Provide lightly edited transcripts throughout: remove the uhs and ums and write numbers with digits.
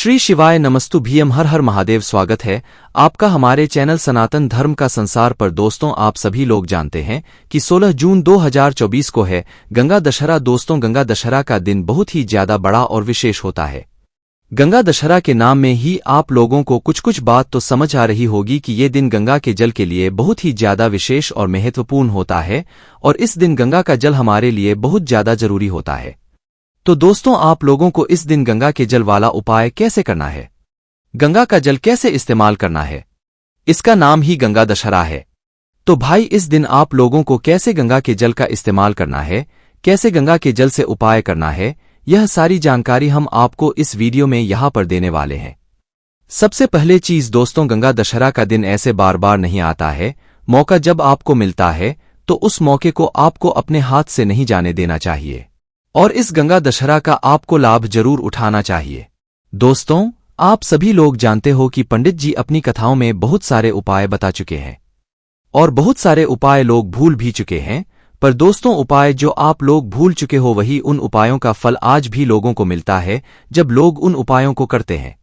श्री शिवाय नमस्तु भीम हर हर महादेव। स्वागत है आपका हमारे चैनल सनातन धर्म का संसार पर। दोस्तों, आप सभी लोग जानते हैं कि 16 जून 2024 को है गंगा दशहरा। दोस्तों, गंगा दशहरा का दिन बहुत ही ज्यादा बड़ा और विशेष होता है। गंगा दशहरा के नाम में ही आप लोगों को कुछ बात तो समझ आ रही होगी कि ये दिन गंगा के जल के लिए बहुत ही ज्यादा विशेष और महत्वपूर्ण होता है और इस दिन गंगा का जल हमारे लिए बहुत ज्यादा जरूरी होता है। तो दोस्तों, आप लोगों को इस दिन गंगा के जल वाला उपाय कैसे करना है, गंगा का जल कैसे इस्तेमाल करना है, इसका नाम ही गंगा दशहरा है। तो भाई, इस दिन आप लोगों को कैसे गंगा के जल का इस्तेमाल करना है, कैसे गंगा के जल से उपाय करना है, यह सारी जानकारी हम आपको इस वीडियो में यहां पर देने वाले हैं। सबसे पहले चीज दोस्तों, गंगा दशहरा का दिन ऐसे बार बार नहीं आता है। मौका जब आपको मिलता है तो उस मौके को आपको अपने हाथ से नहीं जाने देना चाहिए और इस गंगा दशहरा का आपको लाभ जरूर उठाना चाहिए। दोस्तों, आप सभी लोग जानते हो कि पंडित जी अपनी कथाओं में बहुत सारे उपाय बता चुके हैं और बहुत सारे उपाय लोग भूल भी चुके हैं। पर दोस्तों, उपाय जो आप लोग भूल चुके हो वही उन उपायों का फल आज भी लोगों को मिलता है जब लोग उन उपायों को करते हैं।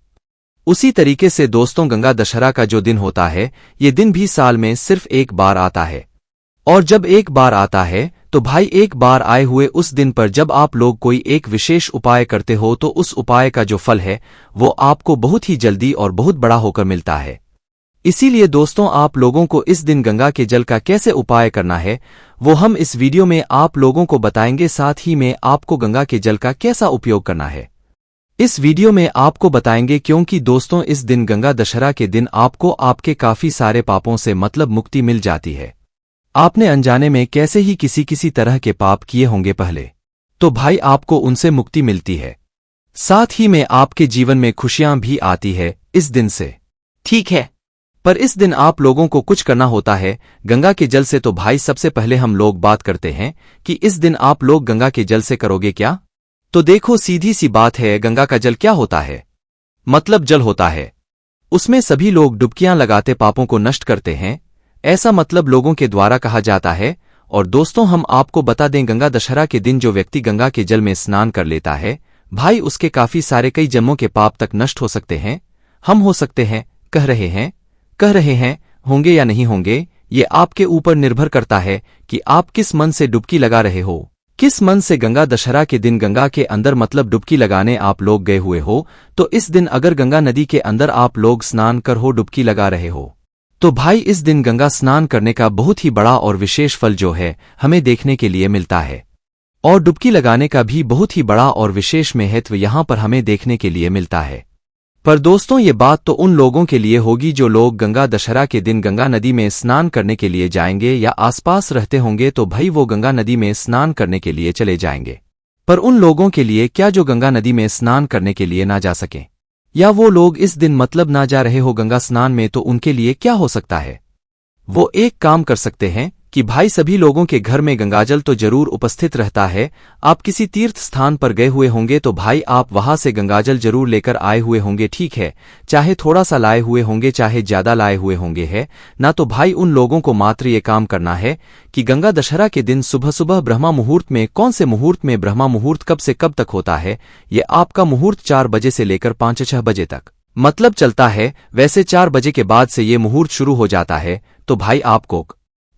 उसी तरीके से दोस्तों, गंगा दशहरा का जो दिन होता है, ये दिन भी साल में सिर्फ एक बार आता है और जब एक बार आता है तो भाई, एक बार आए हुए उस दिन पर जब आप लोग कोई एक विशेष उपाय करते हो तो उस उपाय का जो फल है वो आपको बहुत ही जल्दी और बहुत बड़ा होकर मिलता है। इसीलिए दोस्तों, आप लोगों को इस दिन गंगा के जल का कैसे उपाय करना है वो हम इस वीडियो में आप लोगों को बताएंगे। साथ ही में आपको गंगा के जल का कैसा उपयोग करना है इस वीडियो में आपको बताएंगे, क्योंकि दोस्तों, इस दिन गंगा दशहरा के दिन आपको आपके काफी सारे पापों से मतलब मुक्ति मिल जाती है। आपने अनजाने में कैसे ही किसी तरह के पाप किए होंगे पहले, तो भाई आपको उनसे मुक्ति मिलती है। साथ ही में आपके जीवन में खुशियां भी आती है इस दिन से, ठीक है। पर इस दिन आप लोगों को कुछ करना होता है गंगा के जल से। तो भाई, सबसे पहले हम लोग बात करते हैं कि इस दिन आप लोग गंगा के जल से करोगे क्या। तो देखो, सीधी सी बात है, गंगा का जल क्या होता है, मतलब जल होता है। उसमें सभी लोग डुबकियां लगाते पापों को नष्ट करते हैं, ऐसा मतलब लोगों के द्वारा कहा जाता है। और दोस्तों, हम आपको बता दें, गंगा दशहरा के दिन जो व्यक्ति गंगा के जल में स्नान कर लेता है भाई, उसके काफी सारे कई जन्मों के पाप तक नष्ट हो सकते हैं। हम हो सकते हैं, कह रहे हैं, होंगे या नहीं होंगे, ये आपके ऊपर निर्भर करता है कि आप किस मन से डुबकी लगा रहे हो, किस मन से गंगा दशहरा के दिन गंगा के अंदर मतलब डुबकी लगाने आप लोग गए हुए हो। तो इस दिन अगर गंगा नदी के अंदर आप लोग स्नान कर हो, डुबकी लगा रहे हो, तो भाई इस दिन गंगा स्नान करने का बहुत ही बड़ा और विशेष फल जो है हमें देखने के लिए मिलता है और डुबकी लगाने का भी बहुत ही बड़ा और विशेष महत्व यहां पर हमें देखने के लिए मिलता है। पर दोस्तों, ये बात तो उन लोगों के लिए होगी जो लोग गंगा दशहरा के दिन गंगा नदी में स्नान करने के लिए जाएंगे या आसपास रहते होंगे, तो भाई वो गंगा नदी में स्नान करने के लिए चले जाएंगे। पर उन लोगों के लिए क्या जो गंगा नदी में स्नान करने के लिए ना जा सकें, या वो लोग इस दिन मतलब ना जा रहे हो गंगा स्नान में, तो उनके लिए क्या हो सकता है, वो एक काम कर सकते हैं कि भाई सभी लोगों के घर में गंगाजल तो जरूर उपस्थित रहता है। आप किसी तीर्थ स्थान पर गए हुए होंगे तो भाई आप वहां से गंगाजल जरूर लेकर आए हुए होंगे, ठीक है। चाहे थोड़ा सा लाए हुए होंगे, चाहे ज्यादा लाए हुए होंगे है ना, तो भाई उन लोगों को मात्र ये काम करना है कि गंगा दशहरा के दिन सुबह सुबह ब्रह्मा मुहूर्त में, कौन से मुहूर्त में, ब्रह्मा मुहूर्त कब से कब तक होता है, ये आपका मुहूर्त 4 बजे से लेकर 5-6 बजे तक मतलब चलता है। वैसे 4 बजे के बाद से ये मुहूर्त शुरू हो जाता है। तो भाई आपको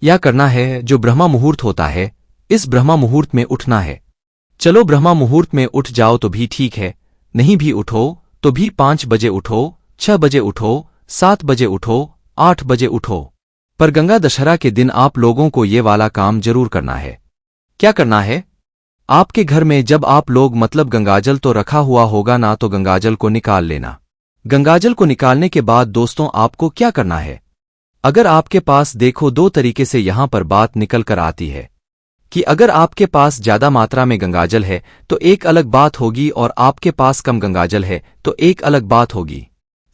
या करना है, जो ब्रह्मा मुहूर्त होता है इस ब्रह्मा मुहूर्त में उठना है। चलो ब्रह्मा मुहूर्त में उठ जाओ तो भी ठीक है, नहीं भी उठो तो भी 5 बजे उठो, 6 बजे उठो, 7 बजे उठो, 8 बजे उठो। पर गंगा दशहरा के दिन आप लोगों को ये वाला काम जरूर करना है। क्या करना है, आपके घर में जब आप लोग मतलब गंगाजल तो रखा हुआ होगा ना, तो गंगाजल को निकाल लेना। गंगाजल को निकालने के बाद दोस्तों आपको क्या करना है, अगर आपके पास देखो 2 तरीके से यहां पर बात निकल कर आती है कि अगर आपके पास ज्यादा मात्रा में गंगाजल है तो एक अलग बात होगी और आपके पास कम गंगाजल है तो एक अलग बात होगी।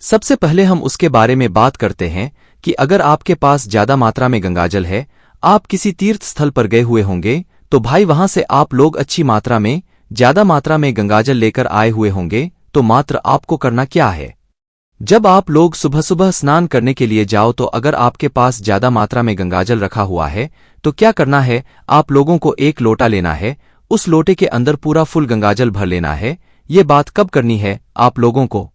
सबसे पहले हम उसके बारे में बात करते हैं कि अगर आपके पास ज्यादा मात्रा में गंगाजल है, आप किसी तीर्थ स्थल पर गए हुए होंगे, तो भाई वहां से आप लोग अच्छी मात्रा में, ज्यादा मात्रा में गंगाजल लेकर आए हुए होंगे। तो मात्र आपको करना क्या है, जब आप लोग सुबह सुबह स्नान करने के लिए जाओ तो अगर आपके पास ज्यादा मात्रा में गंगाजल रखा हुआ है तो क्या करना है, आप लोगों को एक लोटा लेना है, उस लोटे के अंदर पूरा फुल गंगाजल भर लेना है। ये बात कब करनी है आप लोगों को,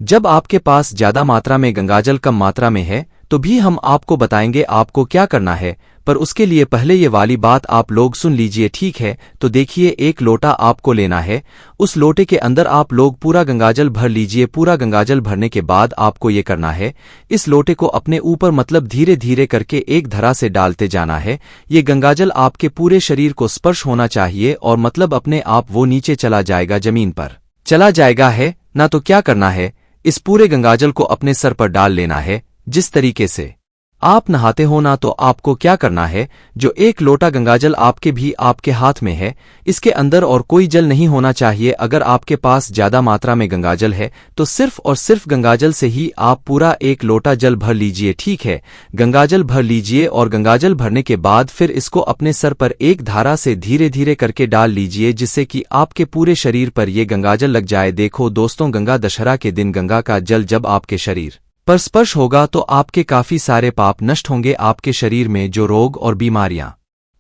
जब आपके पास ज्यादा मात्रा में गंगाजल कम मात्रा में है तो भी हम आपको बताएंगे आपको क्या करना है, पर उसके लिए पहले ये वाली बात आप लोग सुन लीजिए, ठीक है? तो देखिए, एक लोटा आपको लेना है। उस लोटे के अंदर आप लोग पूरा गंगाजल भर लीजिए। पूरा गंगाजल भरने के बाद आपको ये करना है, इस लोटे को अपने ऊपर मतलब धीरे धीरे करके एक धरा से डालते जाना है। ये गंगाजल आपके पूरे शरीर को स्पर्श होना चाहिए और मतलब अपने आप वो नीचे चला जाएगा, जमीन पर चला जाएगा है ना। तो क्या करना है, इस पूरे गंगाजल को अपने सर पर डाल लेना है। जिस तरीके से आप नहाते हो ना, तो आपको क्या करना है, जो एक लोटा गंगाजल आपके हाथ में है, इसके अंदर और कोई जल नहीं होना चाहिए। अगर आपके पास ज्यादा मात्रा में गंगाजल है तो सिर्फ और सिर्फ गंगाजल से ही आप पूरा एक लोटा जल भर लीजिए, ठीक है? गंगाजल भर लीजिए और गंगाजल भरने के बाद फिर इसको अपने सर पर एक धारा से धीरे धीरे करके डाल लीजिए, जिससे कि आपके पूरे शरीर पर ये गंगाजल लग जाए। देखो दोस्तों, गंगा दशहरा के दिन गंगा का जल जब आपके शरीर पर स्पर्श होगा तो आपके काफी सारे पाप नष्ट होंगे। आपके शरीर में जो रोग और बीमारियां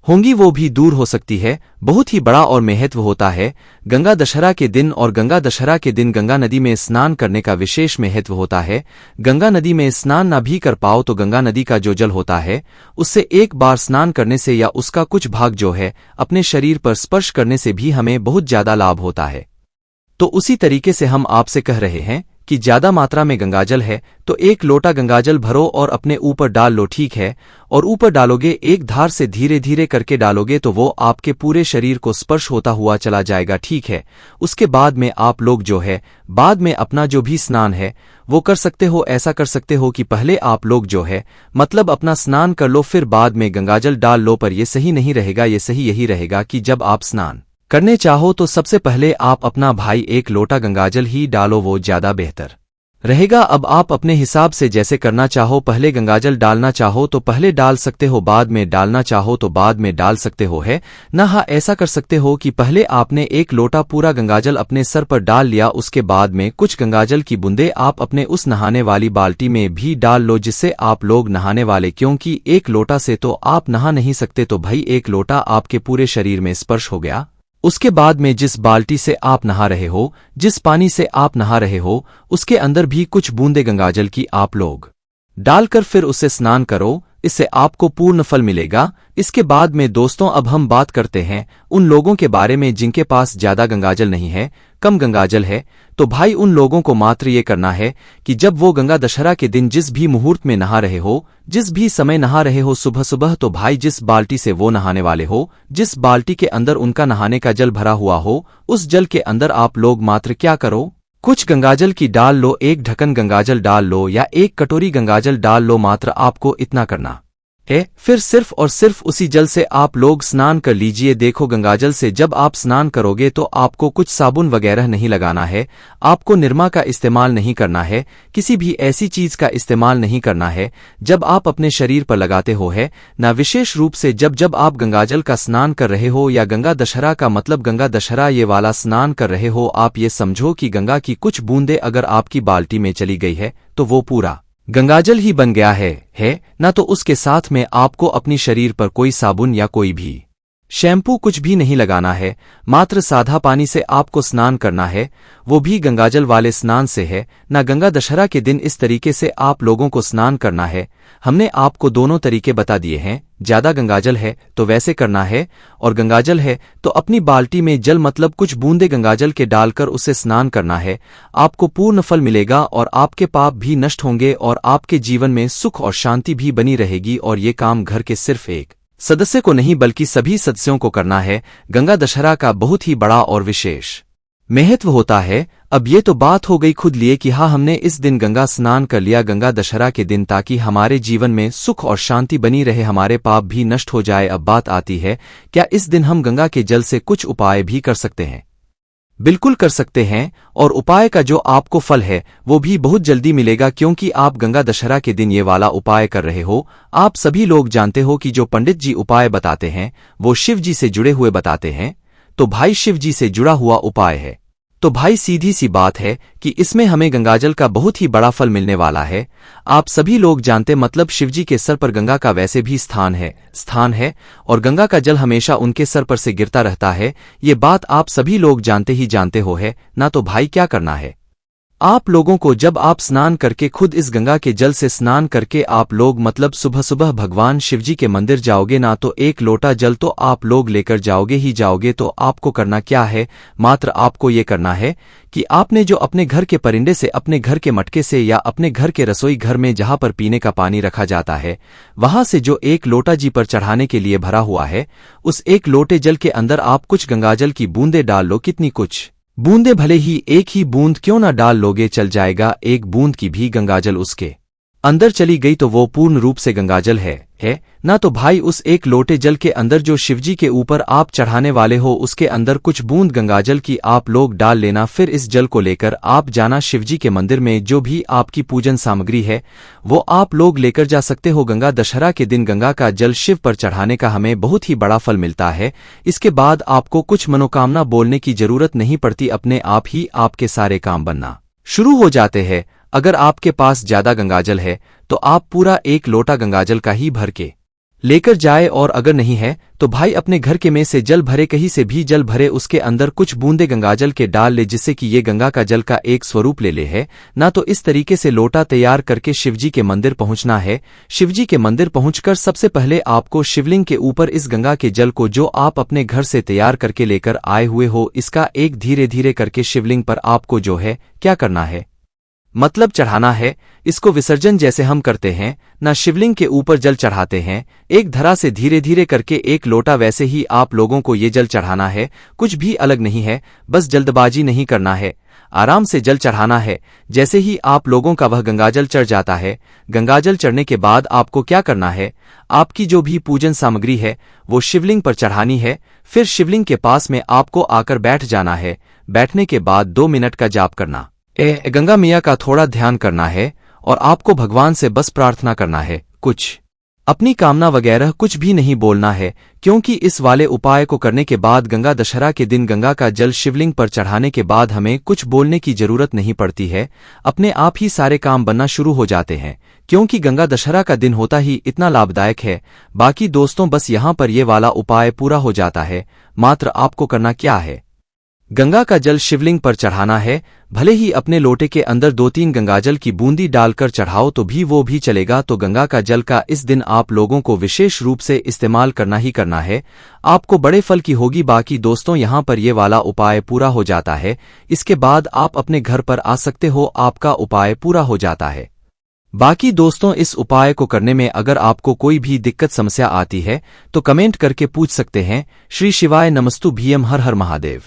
होंगी वो भी दूर हो सकती है। बहुत ही बड़ा और महत्व होता है गंगा दशहरा के दिन, और गंगा दशहरा के दिन गंगा नदी में स्नान करने का विशेष महत्व होता है। गंगा नदी में स्नान ना भी कर पाओ तो गंगा नदी का जो जल होता है उससे एक बार स्नान करने से या उसका कुछ भाग जो है अपने शरीर पर स्पर्श करने से भी हमें बहुत ज्यादा लाभ होता है। तो उसी तरीके से हम आपसे कह रहे हैं कि ज्यादा मात्रा में गंगाजल है तो एक लोटा गंगाजल भरो और अपने ऊपर डाल लो, ठीक है? और ऊपर डालोगे, एक धार से धीरे धीरे करके डालोगे तो वो आपके पूरे शरीर को स्पर्श होता हुआ चला जाएगा, ठीक है? उसके बाद में आप लोग जो है बाद में अपना जो भी स्नान है वो कर सकते हो। ऐसा कर सकते हो कि पहले आप लोग जो है मतलब अपना स्नान कर लो, फिर बाद में गंगाजल डाल लो। पर ये सही नहीं रहेगा, ये सही यही रहेगा कि जब आप स्नान करने चाहो तो सबसे पहले आप अपना भाई एक लोटा गंगाजल ही डालो, वो ज्यादा बेहतर रहेगा। अब आप अपने हिसाब से जैसे करना चाहो, पहले गंगाजल डालना चाहो तो पहले डाल सकते हो, बाद में डालना चाहो तो बाद में डाल सकते हो, है ना? हाँ, ऐसा कर सकते हो कि पहले आपने एक लोटा पूरा गंगाजल अपने सर पर डाल लिया, उसके बाद में कुछ गंगाजल की बूंदे आप अपने उस नहाने वाली बाल्टी में भी डाल लो, जिससे आप लोग नहाने वाले, क्योंकि एक लोटा से तो आप नहा नहीं सकते, तो भाई एक लोटा आपके पूरे शरीर में स्पर्श हो गया। उसके बाद में जिस बाल्टी से आप नहा रहे हो, जिस पानी से आप नहा रहे हो, उसके अंदर भी कुछ बूंदे गंगाजल की आप लोग डालकर फिर उससे स्नान करो। इससे आपको पूर्ण फल मिलेगा। इसके बाद में दोस्तों अब हम बात करते हैं उन लोगों के बारे में जिनके पास ज्यादा गंगाजल नहीं है, कम गंगाजल है। तो भाई उन लोगों को मात्र ये करना है कि जब वो गंगा दशहरा के दिन जिस भी मुहूर्त में नहा रहे हो, जिस भी समय नहा रहे हो, सुबह सुबह, तो भाई जिस बाल्टी से वो नहाने वाले हो, जिस बाल्टी के अंदर उनका नहाने का जल भरा हुआ हो, उस जल के अंदर आप लोग मात्र क्या करो, कुछ गंगाजल की डाल लो, एक ढक्कन गंगाजल डाल लो या एक कटोरी गंगाजल डाल लो। मात्र आपको इतना करना है, फिर सिर्फ और सिर्फ उसी जल से आप लोग स्नान कर लीजिए। देखो, गंगाजल से जब आप स्नान करोगे तो आपको कुछ साबुन वगैरह नहीं लगाना है, आपको निरमा का इस्तेमाल नहीं करना है, किसी भी ऐसी चीज का इस्तेमाल नहीं करना है जब आप अपने शरीर पर लगाते हो, है ना? विशेष रूप से जब जब आप गंगाजल का स्नान कर रहे हो या गंगा दशहरा का मतलब गंगा दशहरा ये वाला स्नान कर रहे हो, आप ये समझो कि गंगा की कुछ बूंदे अगर आपकी बाल्टी में चली गई है तो वो पूरा गंगाजल ही बन गया है ना? तो उसके साथ में आपको अपनी शरीर पर कोई साबुन या कोई भी शैम्पू कुछ भी नहीं लगाना है, मात्र साधा पानी से आपको स्नान करना है, वो भी गंगाजल वाले स्नान से, है ना? गंगा दशहरा के दिन इस तरीके से आप लोगों को स्नान करना है। हमने आपको दोनों तरीके बता दिए हैं, ज्यादा गंगाजल है तो वैसे करना है, और गंगाजल है तो अपनी बाल्टी में जल मतलब कुछ बूंदे गंगाजल के डालकर उससे स्नान करना है। आपको पूर्ण फल मिलेगा और आपके पाप भी नष्ट होंगे और आपके जीवन में सुख और शांति भी बनी रहेगी। और ये काम घर के सिर्फ एक सदस्य को नहीं बल्कि सभी सदस्यों को करना है। गंगा दशहरा का बहुत ही बड़ा और विशेष महत्व होता है। अब ये तो बात हो गई खुद लिए कि हाँ, हमने इस दिन गंगा स्नान कर लिया गंगा दशहरा के दिन, ताकि हमारे जीवन में सुख और शांति बनी रहे, हमारे पाप भी नष्ट हो जाए। अब बात आती है, क्या इस दिन हम गंगा के जल से कुछ उपाय भी कर सकते हैं? बिल्कुल कर सकते हैं, और उपाय का जो आपको फल है वो भी बहुत जल्दी मिलेगा, क्योंकि आप गंगा दशहरा के दिन ये वाला उपाय कर रहे हो। आप सभी लोग जानते हो कि जो पंडित जी उपाय बताते हैं वो शिव जी से जुड़े हुए बताते हैं, तो भाई शिव जी से जुड़ा हुआ उपाय है। तो भाई सीधी सी बात है कि इसमें हमें गंगाजल का बहुत ही बड़ा फल मिलने वाला है। आप सभी लोग जानते मतलब शिवजी के सर पर गंगा का वैसे भी स्थान है और गंगा का जल हमेशा उनके सर पर से गिरता रहता है। ये बात आप सभी लोग जानते ही जानते हो, है ना? तो भाई क्या करना है, आप लोगों को जब आप स्नान करके खुद इस गंगा के जल से स्नान करके आप लोग मतलब सुबह सुबह भगवान शिवजी के मंदिर जाओगे ना, तो एक लोटा जल तो आप लोग लेकर जाओगे ही जाओगे। तो आपको करना क्या है, मात्र आपको ये करना है कि आपने जो अपने घर के परिंदे से, अपने घर के मटके से या अपने घर के रसोई घर में जहां पर पीने का पानी रखा जाता है, वहां से जो एक लोटा जी पर चढ़ाने के लिए भरा हुआ है, उस एक लोटे जल के अंदर आप कुछ गंगाजल की बूंदे डाल लो। कितनी कुछ बूंदे, भले ही एक ही बूंद क्यों ना डाल लोगे चल जाएगा। एक बूंद की भी गंगाजल उसके अंदर चली गई तो वो पूर्ण रूप से गंगाजल है ना। तो भाई उस एक लोटे जल के अंदर जो शिवजी के ऊपर आप चढ़ाने वाले हो, उसके अंदर कुछ बूंद गंगाजल की आप लोग डाल लेना। फिर इस जल को लेकर आप जाना शिवजी के मंदिर में। जो भी आपकी पूजन सामग्री है वो आप लोग लेकर जा सकते हो। गंगा दशहरा के दिन गंगा का जल शिव पर चढ़ाने का हमें बहुत ही बड़ा फल मिलता है। इसके बाद आपको कुछ मनोकामना बोलने की जरूरत नहीं पड़ती, अपने आप ही आपके सारे काम बनना शुरू हो जाते हैं। अगर आपके पास ज्यादा गंगाजल है तो आप पूरा एक लोटा गंगाजल का ही भर के लेकर जाए, और अगर नहीं है तो भाई अपने घर के में से जल भरे, कहीं से भी जल भरे, उसके अंदर कुछ बूंदे गंगाजल के डाल ले, जिससे कि ये गंगा का जल का एक स्वरूप ले ले है ना। तो इस तरीके से लोटा तैयार करके शिवजी के मंदिर पहुंचना है। शिवजी के मंदिर पहुंचकर सबसे पहले आपको शिवलिंग के ऊपर इस गंगा के जल को जो आप अपने घर से तैयार करके लेकर आए हुए हो, इसका एक धीरे धीरे करके शिवलिंग पर आपको जो है क्या करना है, मतलब चढ़ाना है। इसको विसर्जन जैसे हम करते हैं ना, शिवलिंग के ऊपर जल चढ़ाते हैं, एक धरा से धीरे धीरे करके एक लोटा, वैसे ही आप लोगों को ये जल चढ़ाना है। कुछ भी अलग नहीं है, बस जल्दबाजी नहीं करना है, आराम से जल चढ़ाना है। जैसे ही आप लोगों का वह गंगाजल चढ़ जाता है, गंगाजल चढ़ने के बाद आपको क्या करना है, आपकी जो भी पूजन सामग्री है वो शिवलिंग पर चढ़ानी है। फिर शिवलिंग के पास में आपको आकर बैठ जाना है। बैठने के बाद 2 मिनट का जाप करना, गंगा मैया का थोड़ा ध्यान करना है, और आपको भगवान से बस प्रार्थना करना है। कुछ अपनी कामना वगैरह कुछ भी नहीं बोलना है, क्योंकि इस वाले उपाय को करने के बाद गंगा दशहरा के दिन गंगा का जल शिवलिंग पर चढ़ाने के बाद हमें कुछ बोलने की जरूरत नहीं पड़ती है, अपने आप ही सारे काम बनना शुरू हो जाते हैं। क्योंकि गंगा दशहरा का दिन होता ही इतना लाभदायक है। बाकी दोस्तों बस यहाँ पर ये वाला उपाय पूरा हो जाता है। मात्र आपको करना क्या है, गंगा का जल शिवलिंग पर चढ़ाना है। भले ही अपने लोटे के अंदर 2-3 गंगाजल की बूंदी डालकर चढ़ाओ तो भी वो भी चलेगा। तो गंगा का जल का इस दिन आप लोगों को विशेष रूप से इस्तेमाल करना ही करना है, आपको बड़े फल की होगी। बाकी दोस्तों यहाँ पर ये वाला उपाय पूरा हो जाता है, इसके बाद आप अपने घर पर आ सकते हो, आपका उपाय पूरा हो जाता है। बाकी दोस्तों इस उपाय को करने में अगर आपको कोई भी दिक्कत समस्या आती है तो कमेंट करके पूछ सकते हैं। श्री शिवाय नमस्तु भीम, हर हर महादेव।